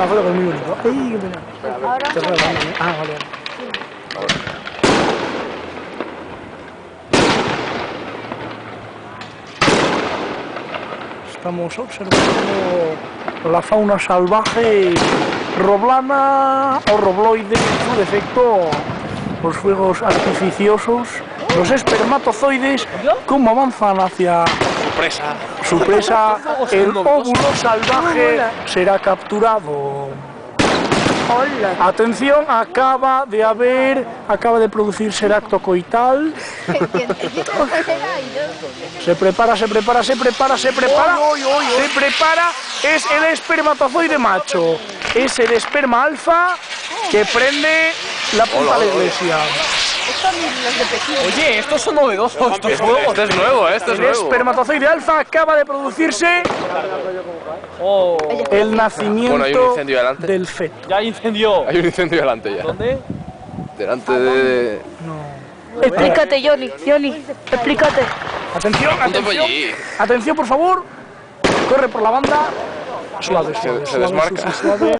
la foto que es muy bonito. ¡Ay, qué pena! Ahora. Te regalan, ¿eh? Ah, vale. Estamos observando la fauna salvaje roblana o robloide, en su defecto, los fuegos artificiosos, los espermatozoides, cómo avanzan hacia su presa, el óvulo salvaje será capturado. Atención, acaba de producirse el acto coital. Se prepara. Es el espermatozoide macho. Es el esperma alfa que prende la punta de la iglesia. Oye, estos son novedosos, estos juegos. Este es nuevo, este es El nuevo. espermatozoide alfa acaba de producirse el nacimiento Bueno, hay un incendio delante. del feto. Ya incendió. Hay un incendio delante ya. ¿Dónde? Delante de... Explícate, Johnny, explícate. Atención, atención, por favor. Corre por la banda. Suave, Se desmarca. suave.